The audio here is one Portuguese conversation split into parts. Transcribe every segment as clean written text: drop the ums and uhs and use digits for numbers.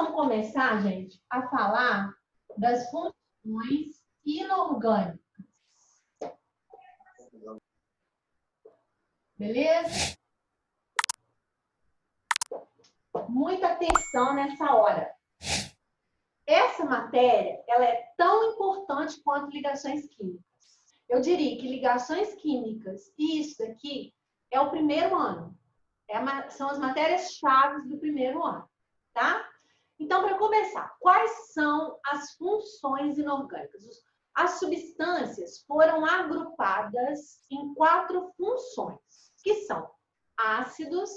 vamos começar, gente, a falar das funções inorgânicas. Beleza? Muita atenção nessa hora. Essa matéria, ela é tão importante quanto ligações químicas. Eu diria que ligações químicas e isso aqui é o primeiro ano. São as matérias-chave do primeiro ano, tá? Então, para começar, quais são as funções inorgânicas? As substâncias foram agrupadas em 4 funções, que são ácidos,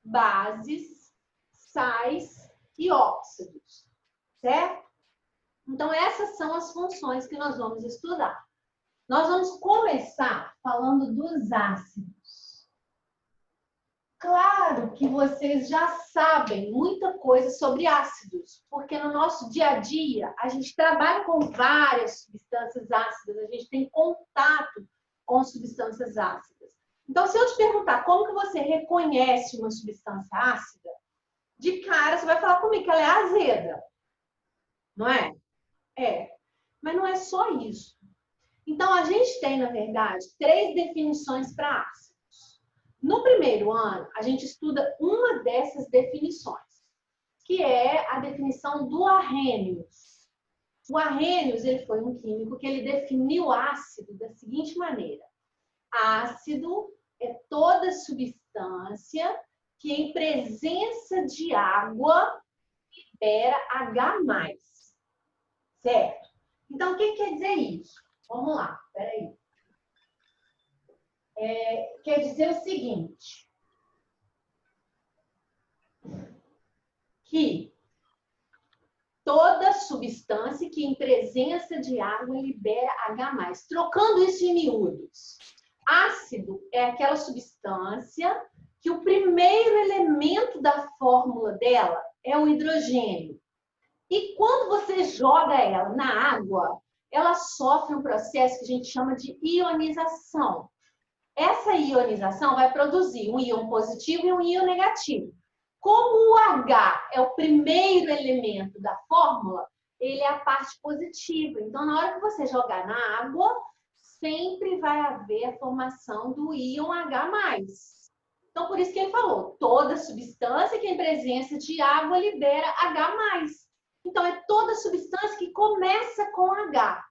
bases, sais e óxidos, certo? Então, essas são as funções que nós vamos estudar. Nós vamos começar falando dos ácidos. Claro que vocês já sabem muita coisa sobre ácidos, porque no nosso dia a dia a gente trabalha com várias substâncias ácidas, a gente tem contato com substâncias ácidas. Então, se eu te perguntar como que você reconhece uma substância ácida, de cara você vai falar comigo que ela é azeda, não é? É, mas não é só isso. Então, a gente tem, na verdade, 3 definições para ácido. No primeiro ano, a gente estuda uma dessas definições, que é a definição do Arrhenius. O Arrhenius, ele foi um químico que ele definiu ácido da seguinte maneira. Ácido é toda substância que em presença de água libera H+. Certo? Então, o que quer dizer isso? Vamos lá, peraí. Quer dizer o seguinte, que toda substância que em presença de água libera H+. Trocando isso em miúdos, ácido é aquela substância que o primeiro elemento da fórmula dela é o hidrogênio. E quando você joga ela na água, ela sofre um processo que a gente chama de ionização. Essa ionização vai produzir um íon positivo e um íon negativo. Como o H é o primeiro elemento da fórmula, ele é a parte positiva. Então, na hora que você jogar na água, sempre vai haver a formação do íon H+. Então, por isso que ele falou, toda substância que em presença de água libera H+. Então, é toda substância que começa com H,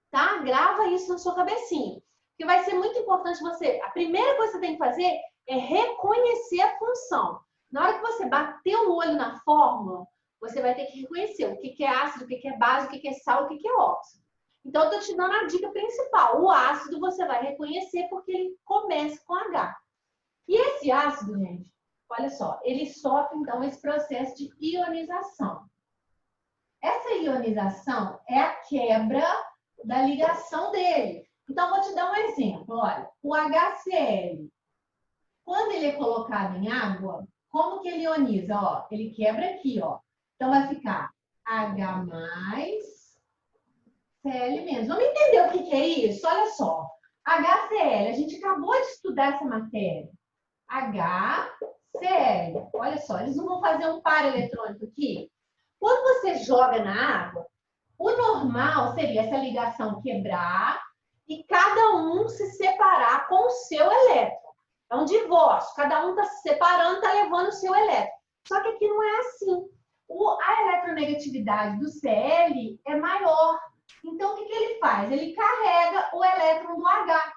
tá? Grava isso na sua cabecinha. Porque vai ser muito importante você... A primeira coisa que você tem que fazer é reconhecer a função. Na hora que você bater o olho na fórmula, você vai ter que reconhecer o que é ácido, o que é base, o que é sal, o que é óxido. Então, eu estou te dando a dica principal. O ácido você vai reconhecer porque ele começa com H. E esse ácido, gente, olha só, ele sofre, então, esse processo de ionização. Essa ionização é a quebra da ligação dele. Então, vou te dar um exemplo. Olha, o HCl, quando ele é colocado em água, como que ele ioniza? Ó, ele quebra aqui, ó. Então, vai ficar H+, Cl-. Vamos entender o que é isso? Olha só. HCl, a gente acabou de estudar essa matéria. HCl. Olha só, eles não vão fazer um par eletrônico aqui? Quando você joga na água, o normal seria essa ligação quebrar e cada um se separar com o seu elétron. É um divórcio. Cada um está se separando, está levando o seu elétron. Só que aqui não é assim. A eletronegatividade do Cl é maior. Então, o que ele faz? Ele carrega o elétron do H.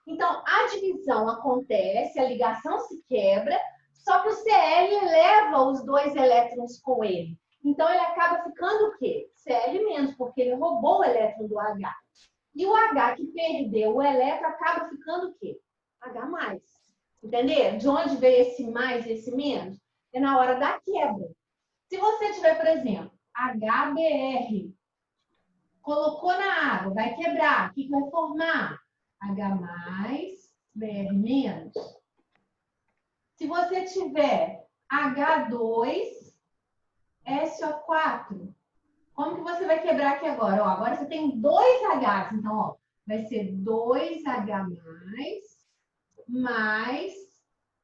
Então, a divisão acontece, a ligação se quebra, só que o Cl leva os 2 elétrons com ele. Então, ele acaba ficando o quê? Cl-, porque ele roubou o elétron do H. E o H que perdeu o elétron acaba ficando o quê? H+. Entendeu? De onde veio esse mais e esse menos? É na hora da quebra. Se você tiver, por exemplo, HBr, colocou na água, vai quebrar. O que vai formar? H+, Br-. Se você tiver H2, SO4, como que você vai quebrar aqui agora? Ó, agora você tem 2 Hs, então, ó, vai ser 2H+, mais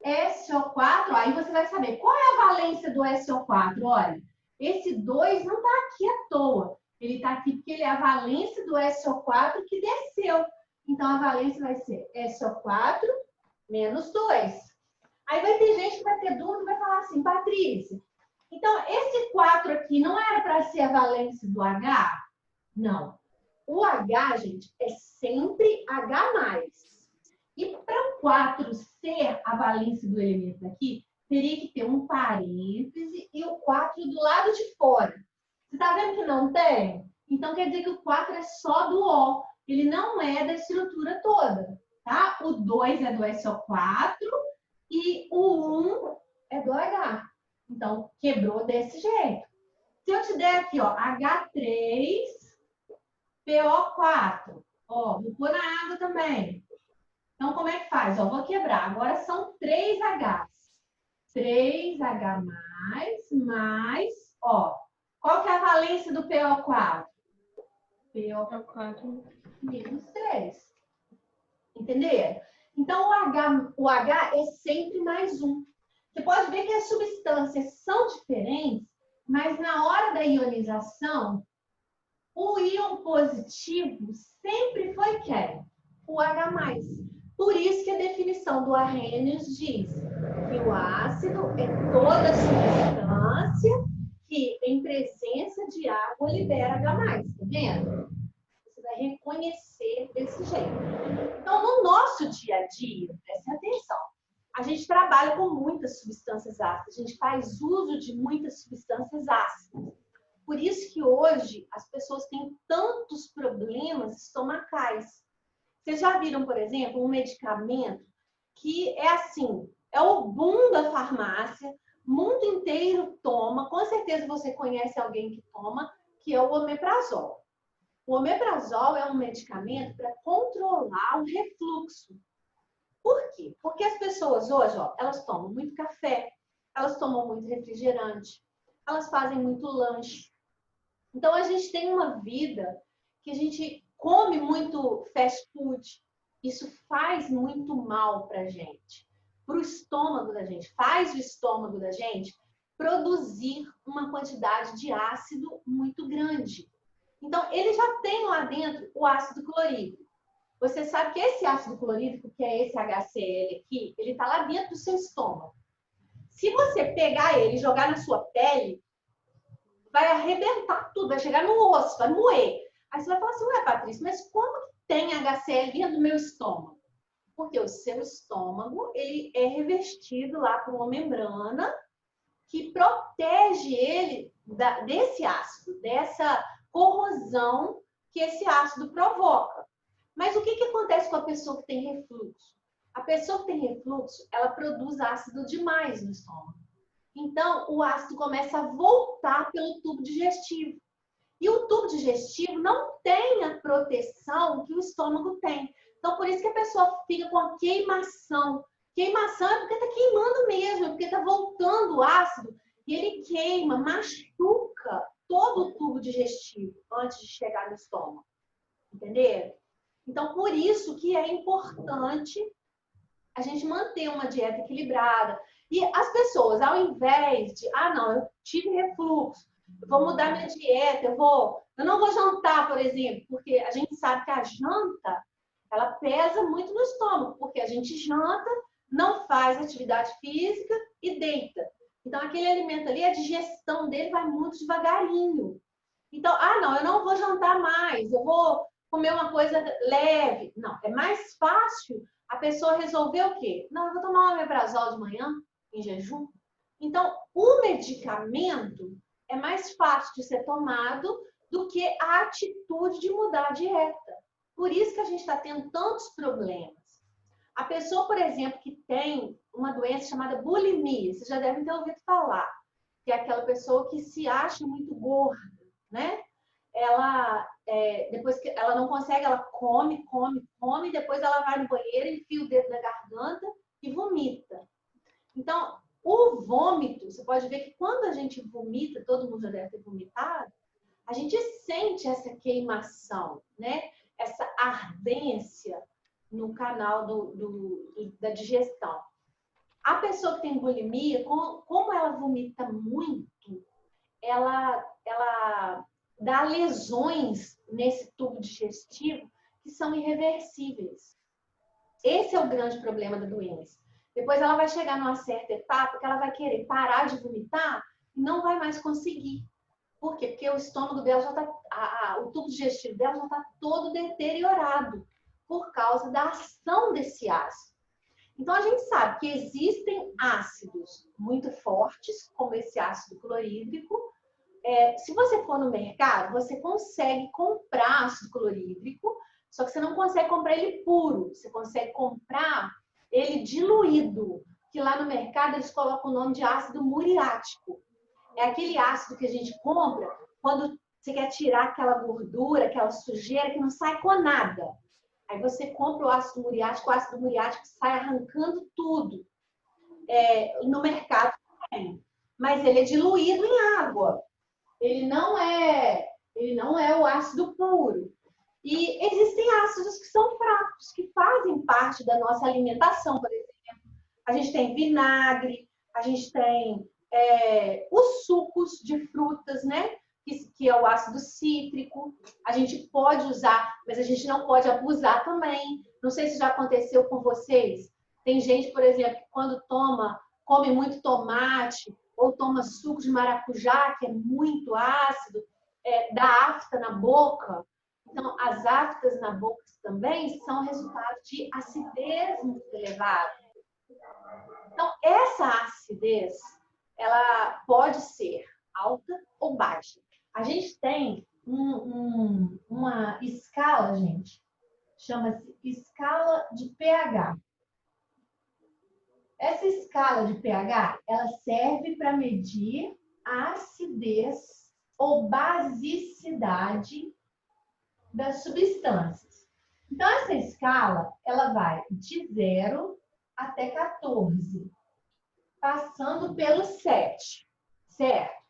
SO4, aí você vai saber qual é a valência do SO4, olha. Esse 2 não está aqui à toa. Ele está aqui porque ele é a valência do SO4 que desceu. Então, a valência vai ser SO4 menos 2. Aí vai ter gente que vai ter dúvida e vai falar assim, Patrícia, então esse 4 aqui não era para ser a valência do H? Não. O H, gente, é sempre H+. E para o 4 ser a valência do elemento aqui, teria que ter um parêntese e o 4 do lado de fora. Você está vendo que não tem? Então, quer dizer que o 4 é só do O. Ele não é da estrutura toda, tá? O 2 é do SO4 e o 1 é do H. Então, quebrou desse jeito. Se eu te der aqui, ó, H3, PO4. Ó, vou pôr na água também. Então, como é que faz? Ó, vou quebrar. Agora são 3 Hs. 3H+, ó. Qual que é a valência do PO4? PO4 menos 3. Entenderam? Então, o H é sempre mais um. Você pode ver que as substâncias são diferentes, mas na hora da ionização, o íon positivo sempre foi quem? O H+. Por isso que a definição do Arrhenius diz que o ácido é toda substância que, em presença de água, libera H+. Tá vendo? Você vai reconhecer desse jeito. Então, no nosso dia a dia, preste atenção, a gente trabalha com muitas substâncias ácidas, a gente faz uso de muitas substâncias ácidas. Por isso que hoje as pessoas têm tantos problemas estomacais. Vocês já viram, por exemplo, um medicamento que é assim, é o boom da farmácia, o mundo inteiro toma, com certeza você conhece alguém que toma, que é o omeprazol. O omeprazol é um medicamento para controlar o refluxo. Por quê? Porque as pessoas hoje, ó, elas tomam muito café, elas tomam muito refrigerante, elas fazem muito lanche. Então, a gente tem uma vida que a gente come muito fast food. Isso faz muito mal para a gente, para o estômago da gente. Faz o estômago da gente produzir uma quantidade de ácido muito grande. Então, ele já tem lá dentro o ácido clorídrico. Você sabe que esse ácido clorídrico, que é esse HCl aqui, ele está lá dentro do seu estômago. Se você pegar ele e jogar na sua pele, vai arrebentar tudo, vai chegar no osso, vai moer. Aí você vai falar assim, ué, Patrícia, mas como que tem HCl dentro do meu estômago? Porque o seu estômago, ele é revestido lá por uma membrana que protege ele desse ácido, dessa corrosão que esse ácido provoca. Mas o que acontece com a pessoa que tem refluxo? A pessoa que tem refluxo, ela produz ácido demais no estômago. Então, o ácido começa a voltar pelo tubo digestivo. E o tubo digestivo não tem a proteção que o estômago tem. Então, por isso que a pessoa fica com a queimação. Queimação é porque está queimando mesmo, é porque está voltando o ácido e ele queima, machuca todo o tubo digestivo antes de chegar no estômago. Entenderam? Então, por isso que é importante a gente manter uma dieta equilibrada. E as pessoas, ao invés de, não, eu tive refluxo, eu vou mudar minha dieta, eu não vou jantar, por exemplo, porque a gente sabe que a janta, ela pesa muito no estômago, porque a gente janta, não faz atividade física e deita. Então, aquele alimento ali, a digestão dele vai muito devagarinho. Então, não, eu não vou jantar mais, eu vou comer uma coisa leve. Não, é mais fácil a pessoa resolver o quê? Não, eu vou tomar um omeprazol de manhã, em jejum. Então, o medicamento é mais fácil de ser tomado do que a atitude de mudar a dieta. Por isso que a gente está tendo tantos problemas. A pessoa, por exemplo, que tem uma doença chamada bulimia, vocês já devem ter ouvido falar, que é aquela pessoa que se acha muito gorda, né? Ela, depois que ela não consegue, ela come, depois ela vai no banheiro, enfia o dedo na garganta e vomita. Então, o vômito, você pode ver que quando a gente vomita, todo mundo já deve ter vomitado, a gente sente essa queimação, né? Essa ardência no canal da digestão. A pessoa que tem bulimia, como ela vomita muito, ela dá lesões nesse tubo digestivo que são irreversíveis. Esse é o grande problema da doença. Depois ela vai chegar numa certa etapa que ela vai querer parar de vomitar e não vai mais conseguir. Por quê? Porque o estômago dela já está, o tubo digestivo dela já está todo deteriorado por causa da ação desse ácido. Então a gente sabe que existem ácidos muito fortes, como esse ácido clorídrico. Se você for no mercado, você consegue comprar ácido clorídrico, só que você não consegue comprar ele puro. Você consegue comprar ele diluído, que lá no mercado eles colocam o nome de ácido muriático. É aquele ácido que a gente compra quando você quer tirar aquela gordura, aquela sujeira que não sai com nada. Aí você compra o ácido muriático sai arrancando tudo. No mercado também. Mas ele é diluído em água. Ele não é o ácido puro. E existem ácidos que são fracos, que fazem parte da nossa alimentação, por exemplo. A gente tem vinagre, a gente tem os sucos de frutas, né? Que é o ácido cítrico. A gente pode usar, mas a gente não pode abusar também. Não sei se já aconteceu com vocês. Tem gente, por exemplo, que quando come muito tomate ou toma suco de maracujá, que é muito ácido, dá afta na boca. Então, as aftas na boca também são resultado de acidez muito elevada. Então, essa acidez, ela pode ser alta ou baixa. A gente tem uma escala, gente, chama-se escala de pH. Essa escala de pH, ela serve para medir a acidez ou basicidade das substâncias. Então, essa escala, ela vai de 0 até 14, passando pelo 7, certo?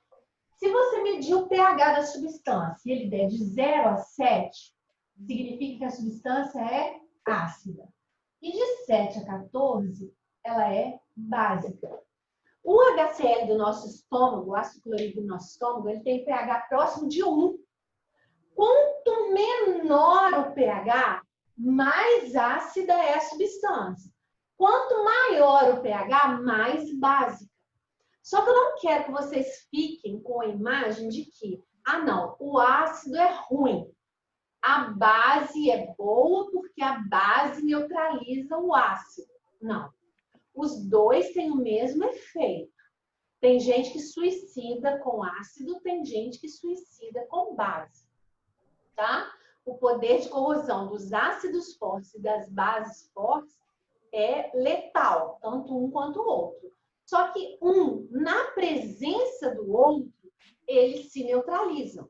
Se você medir o pH da substância e ele der de 0 a 7, significa que a substância é ácida. E de 7 a 14, ela é básica. O HCl do nosso estômago, o ácido clorídrico do nosso estômago, ele tem pH próximo de 1. Quanto menor o pH, mais ácida é a substância. Quanto maior o pH, mais básica. Só que eu não quero que vocês fiquem com a imagem de que, não, o ácido é ruim. A base é boa porque a base neutraliza o ácido. Não. Os dois têm o mesmo efeito. Tem gente que suicida com ácido, tem gente que suicida com base. Tá? O poder de corrosão dos ácidos fortes e das bases fortes é letal, tanto um quanto o outro. Só que na presença do outro, eles se neutralizam,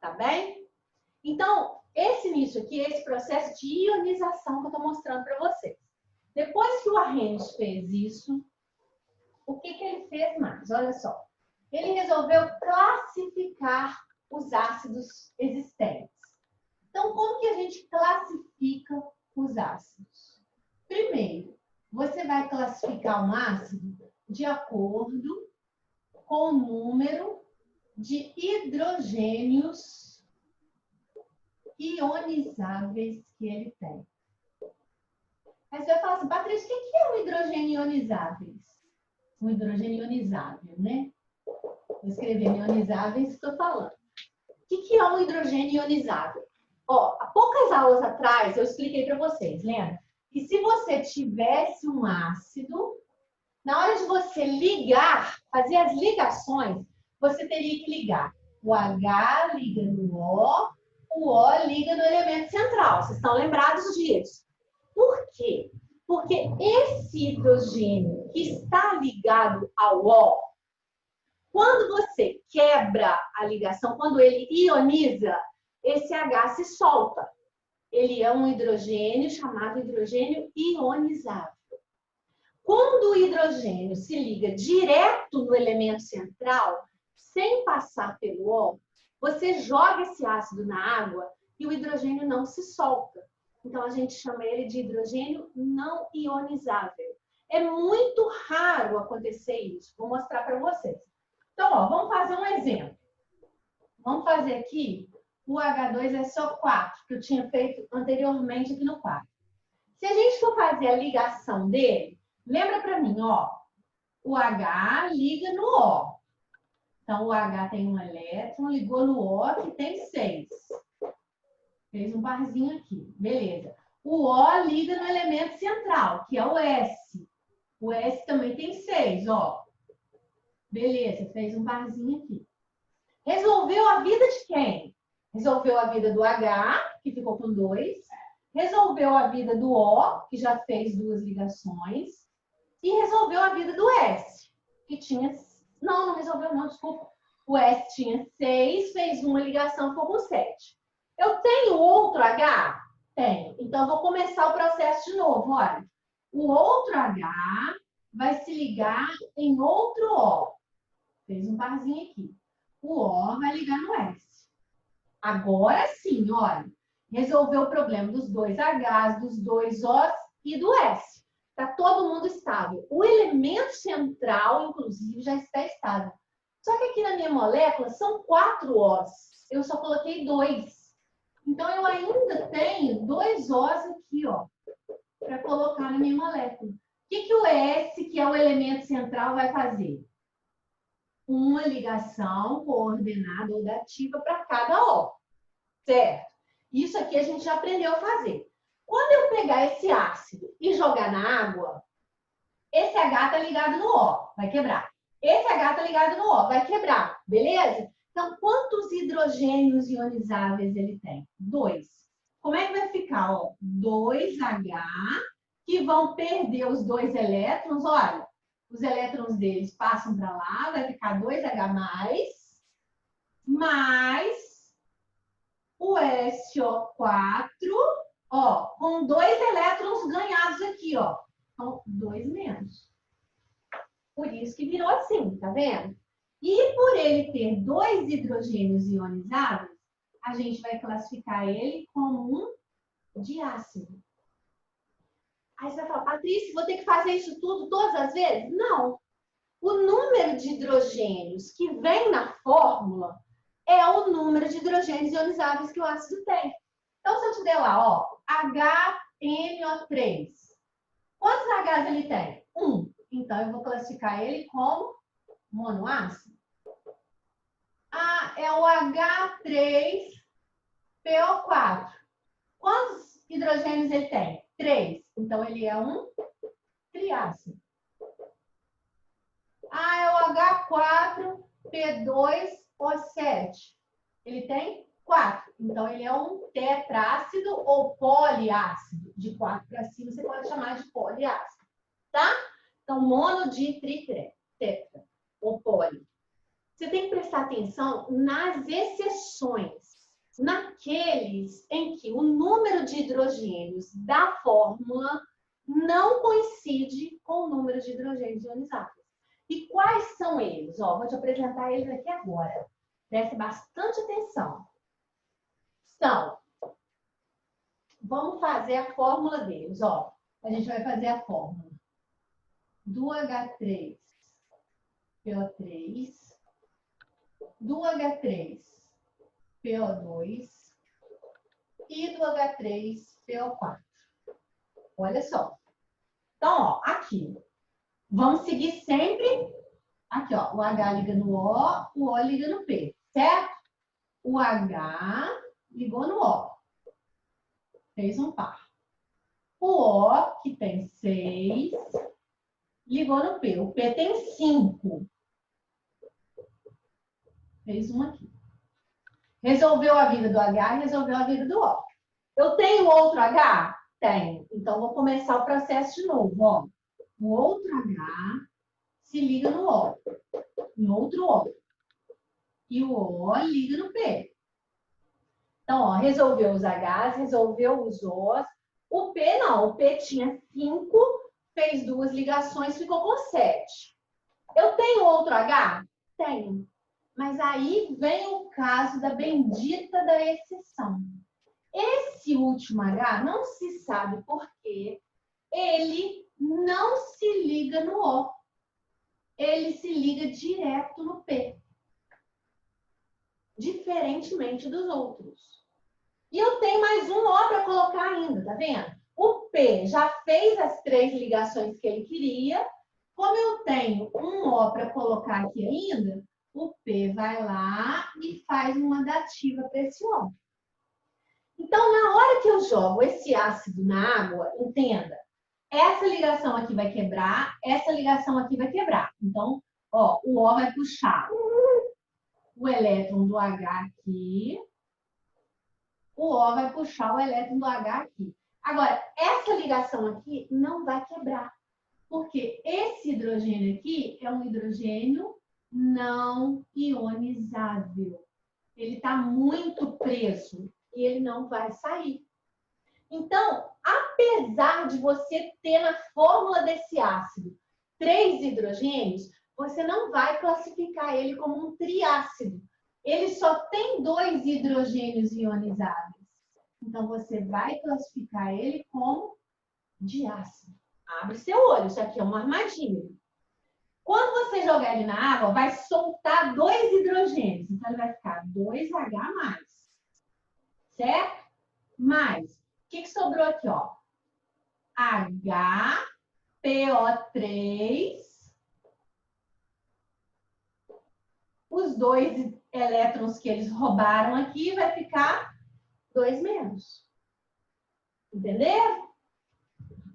tá bem? Então, esse processo de ionização que eu estou mostrando para vocês. Depois que o Arrhenius fez isso, o que ele fez mais? Olha só. Ele resolveu classificar os ácidos existentes. Então, como que a gente classifica os ácidos? Primeiro, você vai classificar um ácido de acordo com o número de hidrogênios ionizáveis que ele tem. Aí você vai falar assim, Patrícia, o que é um hidrogênio ionizáveis? Um hidrogênio ionizável, né? Vou escrever ionizáveis, estou falando. O que é um hidrogênio ionizável? Há poucas aulas atrás eu expliquei para vocês, lembra? Que se você tivesse um ácido, na hora de você fazer as ligações, você teria que ligar. O H liga no O liga no elemento central. Vocês estão lembrados disso? Por quê? Porque esse hidrogênio que está ligado ao O, quando você quebra a ligação, quando ele ioniza, esse H se solta. Ele é um hidrogênio chamado hidrogênio ionizável. Quando o hidrogênio se liga direto no elemento central, sem passar pelo O, você joga esse ácido na água e o hidrogênio não se solta. Então, a gente chama ele de hidrogênio não ionizável. É muito raro acontecer isso. Vou mostrar para vocês. Então, vamos fazer um exemplo. Vamos fazer aqui, o H2 é só 4, que eu tinha feito anteriormente aqui no 4. Se a gente for fazer a ligação dele, lembra para mim, ó, o H liga no O. Então, o H tem um elétron, ligou no O, que tem 6. Fez um parzinho aqui, beleza. O O liga no elemento central, que é o S. O S também tem 6, ó. Beleza, fez um parzinho aqui. Resolveu a vida de quem? Resolveu a vida do H, que ficou com 2. Resolveu a vida do O, que já fez 2 ligações. E resolveu a vida do S, que tinha... Não resolveu não, desculpa. O S tinha 6, fez uma ligação, ficou com 7. Eu tenho outro H? Tenho. Então, eu vou começar o processo de novo, olha. O outro H vai se ligar em outro O. Fez um parzinho aqui. O O vai ligar no S. Agora sim, olha. Resolveu o problema dos 2 Hs, dos 2 Os e do S. Está todo mundo estável. O elemento central, inclusive, já está estável. Só que aqui na minha molécula são 4 Os. Eu só coloquei 2. Então, eu ainda tenho 2 Os aqui, ó, para colocar na minha molécula. O que o S, que é o elemento central, vai fazer? Uma ligação coordenada ou dativa para cada O. Certo? Isso aqui a gente já aprendeu a fazer. Quando eu pegar esse ácido e jogar na água, esse H está ligado no O, vai quebrar. Esse H está ligado no O, vai quebrar. Beleza? Então, quantos hidrogênios ionizáveis ele tem? 2. Como é que vai ficar? 2H, que vão perder os 2 elétrons. Olha, os elétrons deles passam para lá, vai ficar 2H+, mais o SO4, ó, com 2 elétrons ganhados aqui, ó. Então, 2 menos. Por isso que virou assim, tá vendo? E por ele ter 2 hidrogênios ionizáveis, a gente vai classificar ele como um diácido. Aí você vai falar, Patrícia, vou ter que fazer isso tudo todas as vezes? Não. O número de hidrogênios que vem na fórmula é o número de hidrogênios ionizáveis que o ácido tem. Então, se eu te der lá, ó, HNO3, quantos Hs ele tem? 1. Então, eu vou classificar ele como monoácido. Ah, é o H3PO4. Quantos hidrogênios ele tem? 3. Então, ele é um triácido. Ah, é o H4P2O7. Ele tem 4. Então, ele é um tetrácido ou poliácido. De 4 para cima, você pode chamar de poliácido. Tá? Então, mono, di, tri, tetra. Ou poli. Você tem que prestar atenção nas exceções. Naqueles em que o número de hidrogênios da fórmula não coincide com o número de hidrogênios ionizáveis. E quais são eles? Ó, vou te apresentar eles aqui agora. Preste bastante atenção. Vamos fazer a fórmula deles. Ó, a gente vai fazer a fórmula do H3PO3, do H3PO2 e do H3PO4. Olha só. Então, ó, aqui. Vamos seguir sempre. Aqui, ó. O H liga no o liga no P, certo? O H ligou no O. Fez um par. O O, que tem 6, ligou no P. O P tem 5. Fez um aqui. Resolveu a vida do H e resolveu a vida do O. Eu tenho outro H? Tenho. Então, vou começar o processo de novo, ó. O outro H se liga no O. Em outro O. E o O liga no P. Então, ó, resolveu os Hs, resolveu os Os. O P não. O P tinha 5, fez 2 ligações, ficou com 7. Eu tenho outro H? Tenho. Mas aí vem o caso da bendita da exceção. Esse último H, não se sabe por quê, ele não se liga no O. Ele se liga direto no P. diferentemente dos outros. E eu tenho mais um O para colocar ainda, tá vendo? O P já fez as 3 ligações que ele queria. Como eu tenho um O para colocar aqui ainda, o P vai lá e faz uma dativa para esse O. Então, na hora que eu jogo esse ácido na água, entenda, essa ligação aqui vai quebrar, essa ligação aqui vai quebrar. Então, ó, o O vai puxar o elétron do H aqui, o O vai puxar o elétron do H aqui. Agora, essa ligação aqui não vai quebrar, porque esse hidrogênio aqui é um hidrogênio não ionizável. Ele está muito preso e ele não vai sair. Então, apesar de você ter na fórmula desse ácido 3 hidrogênios, você não vai classificar ele como um triácido. Ele só tem 2 hidrogênios ionizáveis. Então, você vai classificar ele como diácido. Abre seu olho, isso aqui é uma armadilha. Quando você jogar ele na água, vai soltar 2 hidrogênios. Então, ele vai ficar 2H+. Certo? Mais. O que sobrou aqui, ó? HPO3. Os 2 elétrons que eles roubaram aqui vai ficar 2 menos. Entenderam?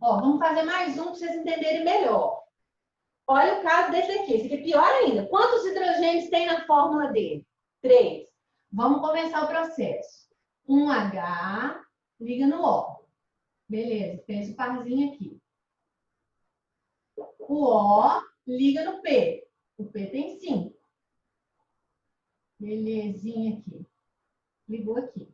Ó, vamos fazer mais um para vocês entenderem melhor. Olha o caso desse aqui. Esse aqui é pior ainda. Quantos hidrogênios tem na fórmula dele? 3. Vamos começar o processo. 1H, liga no O. Beleza, fez o parzinho aqui. O O liga no P. O P tem 5. Belezinha aqui. Ligou aqui.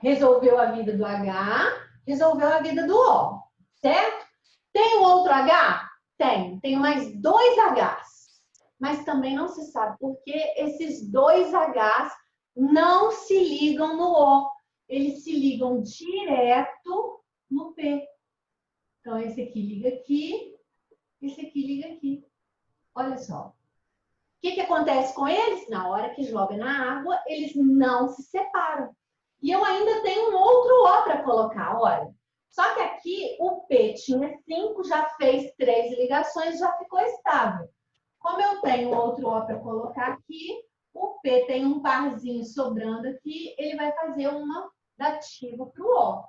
Resolveu a vida do H, resolveu a vida do O. Certo? Tem um outro H? Tem. Tenho mais 2 Hs. Mas também não se sabe por que esses 2 Hs não se ligam no O. Eles se ligam direto no P. Então, esse aqui liga aqui, esse aqui liga aqui. Olha só. O que acontece com eles? Na hora que joga na água, eles não se separam. E eu ainda tenho um outro O para colocar, olha. Só que aqui o P tinha 5, já fez 3 ligações, já ficou estável. Como eu tenho outro O para colocar aqui, o P tem um parzinho sobrando aqui, ele vai fazer uma dativa para o O.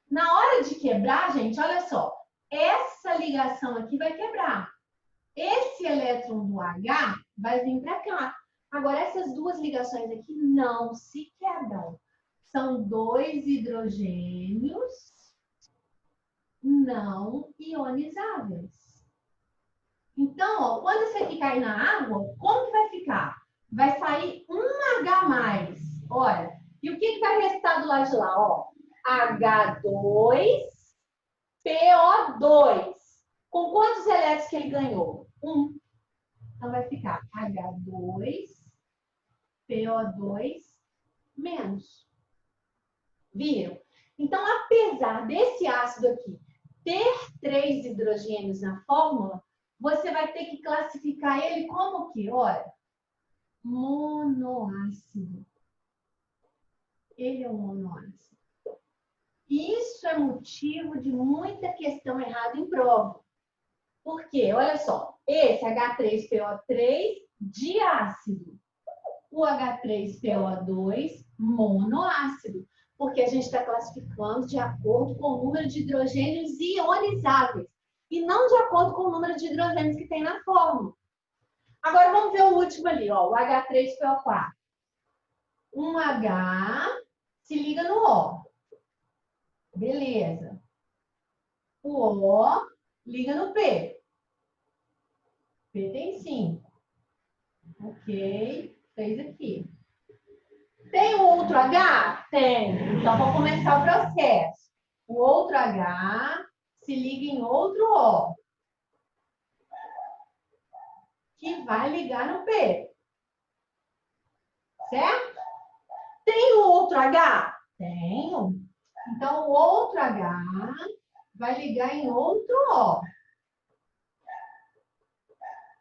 Na hora de quebrar, gente, olha só, essa ligação aqui vai quebrar. Esse elétron do H vai vir para cá. Agora, essas 2 ligações aqui não se quebram. São 2 hidrogênios não ionizáveis. Então, ó, quando esse aqui cair na água, como que vai ficar? Vai sair um H+. Olha, e o que vai restar do lado de lá? Ó, H2PO2. Com quantos elétrons que ele ganhou? 1. Então, vai ficar H2PO2 menos. Viram? Então, apesar desse ácido aqui ter 3 hidrogênios na fórmula, você vai ter que classificar ele como o quê? Olha, monoácido. Ele é um monoácido. E isso é motivo de muita questão errada em prova. Por quê? Olha só, esse H3PO3 diácido. O H3PO2 monoácido. Porque a gente está classificando de acordo com o número de hidrogênios ionizáveis. E não de acordo com o número de hidrogênios que tem na fórmula. Agora vamos ver o último ali, ó, o H3PO4. Um H se liga no O. Beleza. O O liga no P. P tem 5. Ok, fez aqui. Tem um outro H? Tem. Então, vou começar o processo. O outro H se liga em outro O. Que vai ligar no P. Certo? Tem um outro H? Tenho. Então, o outro H vai ligar em outro O.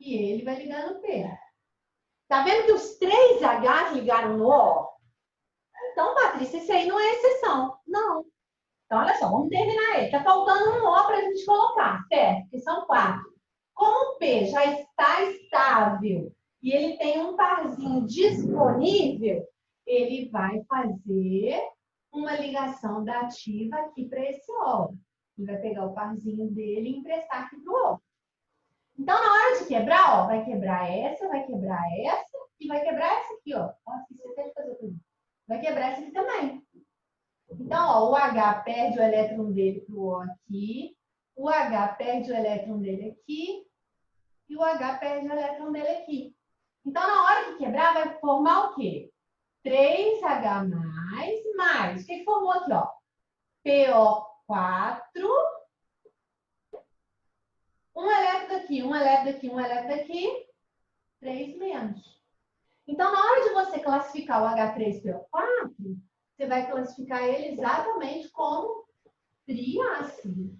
E ele vai ligar no P. Tá vendo que os 3 Hs ligaram no O? Então, Patrícia, isso aí não é exceção. Não. Então, olha só, vamos terminar ele. Tá faltando um O para a gente colocar, certo? Que são 4. Como o P já está estável e ele tem um parzinho disponível, ele vai fazer uma ligação da ativa aqui para esse O. Ele vai pegar o parzinho dele e emprestar aqui para o O. Então, na hora de quebrar, ó, vai quebrar essa e vai quebrar essa aqui, ó. Ó, esqueci até de fazer tudo. Vai quebrar essa aqui também. Então, ó, o H perde o elétron dele para o O aqui, o H perde o elétron dele aqui e o H perde o elétron dele aqui. Então, na hora que quebrar, vai formar o quê? 3H+, mais. O que formou aqui, ó? PO4. Um elétron daqui, um elétron daqui, um elétron daqui. 3 menos. Então, na hora de você classificar o H3PO4, você vai classificar ele exatamente como triácido.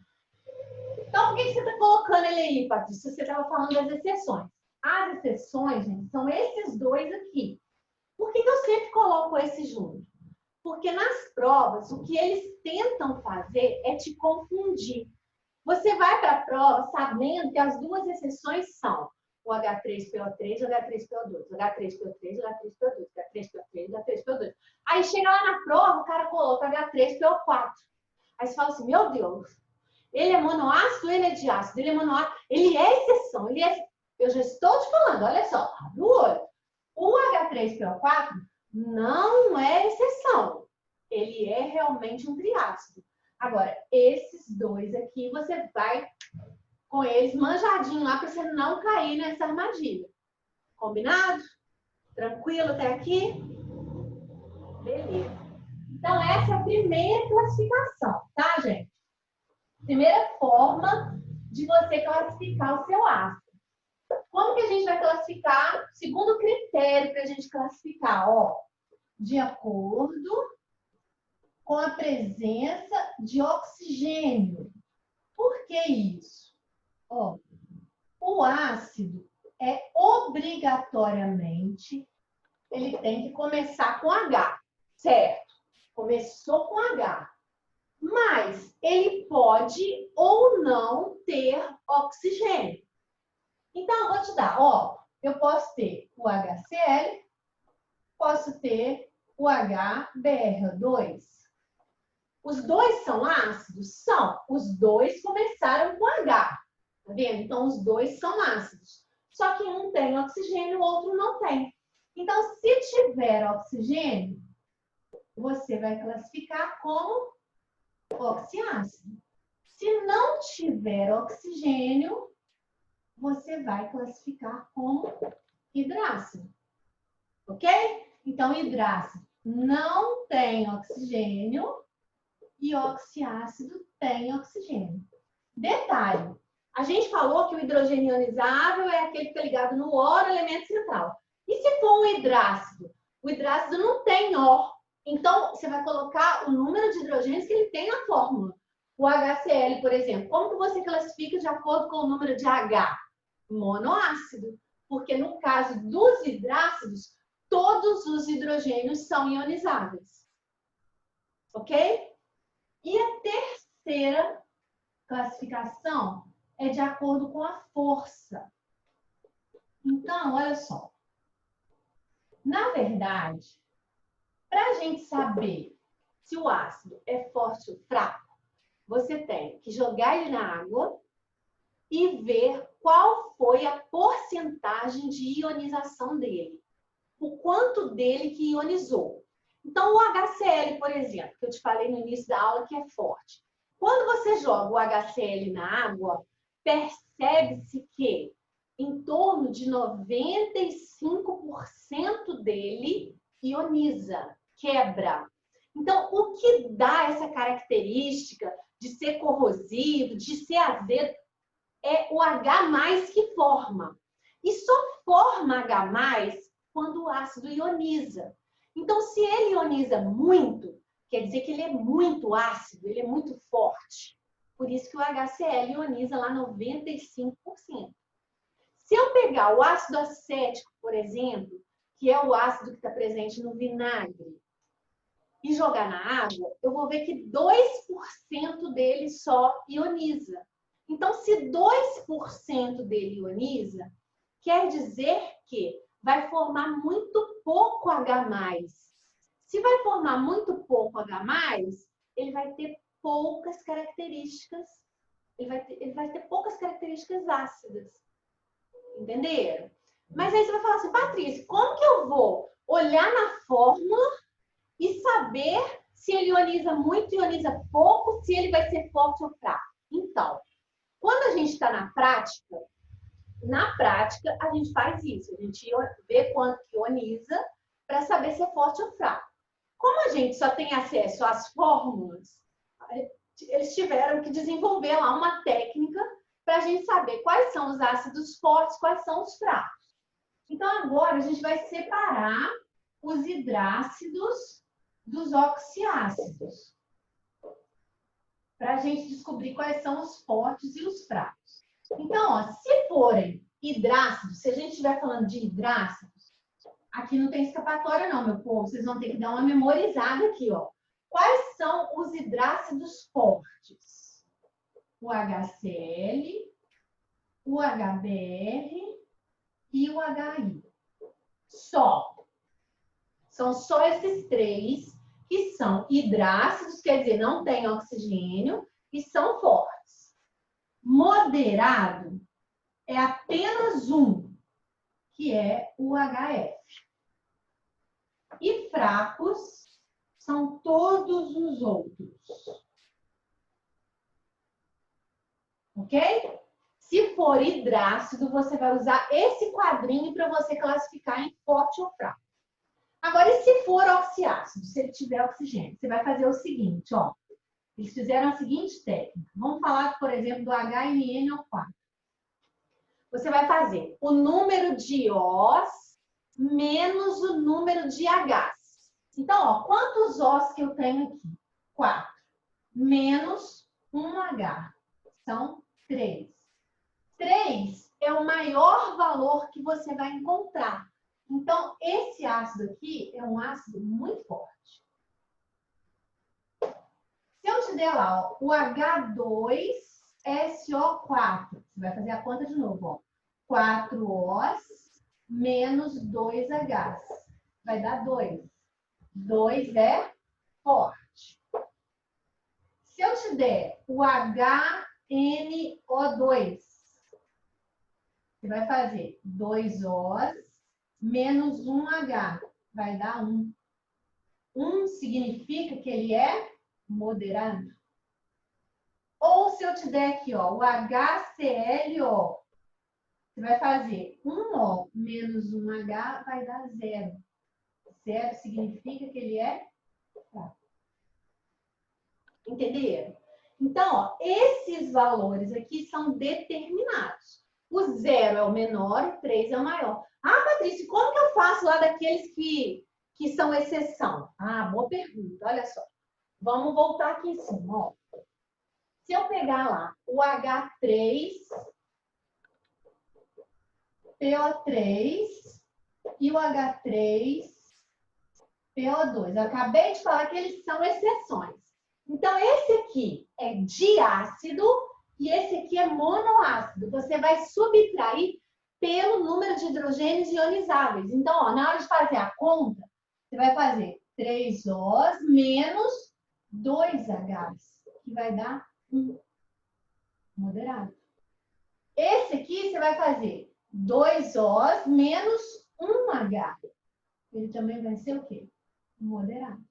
Então, por que você está colocando ele aí, Patrícia? Você estava falando das exceções. As exceções, gente, são esses dois aqui. Por que eu sempre coloco esse junto? Porque nas provas, o que eles tentam fazer é te confundir. Você vai para a prova sabendo que as duas exceções são o H3PO3 e o H3PO2. O H3PO3, o H3PO2, o H3PO3, o H3PO2. Aí chega lá na prova, o cara coloca H3PO4. Aí você fala assim, meu Deus, ele é monoácido, ele é diácido, ele é monoácido, ele é exceção, ele é... Eu já estou te falando, olha só, abre o olho. O H3PO4 não é exceção. Ele é realmente um triácido. Agora, esses dois aqui, você vai com eles manjadinho lá para você não cair nessa armadilha. Combinado? Tranquilo até aqui? Beleza. Então, essa é a primeira classificação, tá, gente? Primeira forma de você classificar o seu ácido. Como que a gente vai classificar? Segundo critério para a gente classificar, ó, de acordo com a presença de oxigênio. Por que isso? Ó, o ácido é obrigatoriamente, ele tem que começar com H, certo? Começou com H. Mas ele pode ou não ter oxigênio. Então, eu vou te dar, ó, eu posso ter o HCl, posso ter o HBr2. Os dois são ácidos? São. Os dois começaram com H. Tá vendo? Então, os dois são ácidos. Só que um tem oxigênio, o outro não tem. Então, se tiver oxigênio, você vai classificar como oxiácido. Se não tiver oxigênio, você vai classificar como hidrácido. Ok? Então, hidrácido não tem oxigênio e oxiácido tem oxigênio. Detalhe, a gente falou que o hidrogênio ionizável é aquele que está ligado no O, no elemento central. E se for um hidrácido? O hidrácido não tem O. Então, você vai colocar o número de hidrogênios que ele tem na fórmula. O HCl, por exemplo, como que você classifica de acordo com o número de H? Monoácido. Porque no caso dos hidrácidos, todos os hidrogênios são ionizáveis. Ok? E a terceira classificação é de acordo com a força. Então, olha só. Na verdade, para a gente saber se o ácido é forte ou fraco, você tem que jogar ele na água e ver qual foi a porcentagem de ionização dele. O quanto dele que ionizou. Então, o HCl, por exemplo, que eu te falei no início da aula que é forte. Quando você joga o HCl na água, percebe-se que em torno de 95% dele ioniza, quebra. Então, o que dá essa característica de ser corrosivo, de ser azedo, é o H+ que forma. E só forma H+ quando o ácido ioniza. Então, se ele ioniza muito, quer dizer que ele é muito ácido, ele é muito forte. Por isso que o HCl ioniza lá 95%. Se eu pegar o ácido acético, por exemplo, que é o ácido que está presente no vinagre, e jogar na água, eu vou ver que 2% dele só ioniza. Então, se 2% dele ioniza, quer dizer que vai formar muito pouco H+. Se vai formar muito pouco H+, ele vai ter poucas características, ele vai ter poucas características ácidas. Entenderam? Mas aí você vai falar assim, Patrícia, como que eu vou olhar na fórmula e saber se ele ioniza muito, ioniza pouco, se ele vai ser forte ou fraco? Então, quando a gente está na prática a gente faz isso. A gente vê quanto que ioniza para saber se é forte ou fraco. Como a gente só tem acesso às fórmulas, eles tiveram que desenvolver lá uma técnica para a gente saber quais são os ácidos fortes, quais são os fracos. Então, agora a gente vai separar os hidrácidos dos oxiácidos, para a gente descobrir quais são os fortes e os fracos. Então, ó, se forem hidrácidos, se a gente estiver falando de hidrácidos, aqui não tem escapatória não, meu povo, vocês vão ter que dar uma memorizada aqui, ó. Quais são os hidrácidos fortes? O HCl, o HBr e o HI. São só esses três que são hidrácidos, quer dizer, não tem oxigênio e são fortes. Moderado é apenas um, que é o HF. E fracos são todos os outros. Ok? Se for hidrácido, você vai usar esse quadrinho para você classificar em forte ou fraco. Agora, e se for oxiácido, se ele tiver oxigênio? Você vai fazer o seguinte, ó. Eles fizeram a seguinte técnica. Vamos falar, por exemplo, do HNNO4. Você vai fazer o número de Os menos o número de Hs. Então, ó, quantos Os que eu tenho aqui? 4. Menos 1H. São 3. 3 é o maior valor que você vai encontrar. Então, esse ácido aqui é um ácido muito forte. Se eu te der lá, ó, o H2SO4, você vai fazer a conta de novo, ó. 4 Os menos 2 Hs. Vai dar 2. 2 é forte. Se eu te der o HNO2, você vai fazer 2 Os menos 1H. Vai dar 1. 1 significa que ele é moderado. Ou se eu te der aqui, ó, o HClO, você vai fazer 1O menos 1H, vai dar 0. 0 significa que ele é fraco. Entenderam? Então, ó, esses valores aqui são determinados. O 0 é o menor, o 3 é o maior. Ah, Patrícia, como que eu faço lá daqueles que são exceção? Ah, boa pergunta, olha só. Vamos voltar aqui em cima, ó. Se eu pegar lá o H3, PO3 e o H3, PO2. Eu acabei de falar que eles são exceções. Então, esse aqui é diácido e esse aqui é monoácido. Você vai subtrair pelo número de hidrogênios ionizáveis. Então, ó, na hora de fazer a conta, você vai fazer 3 Os menos 2 Hs, que vai dar 1. Moderado. Esse aqui você vai fazer 2 Os menos 1 H. Ele também vai ser o quê? Moderado.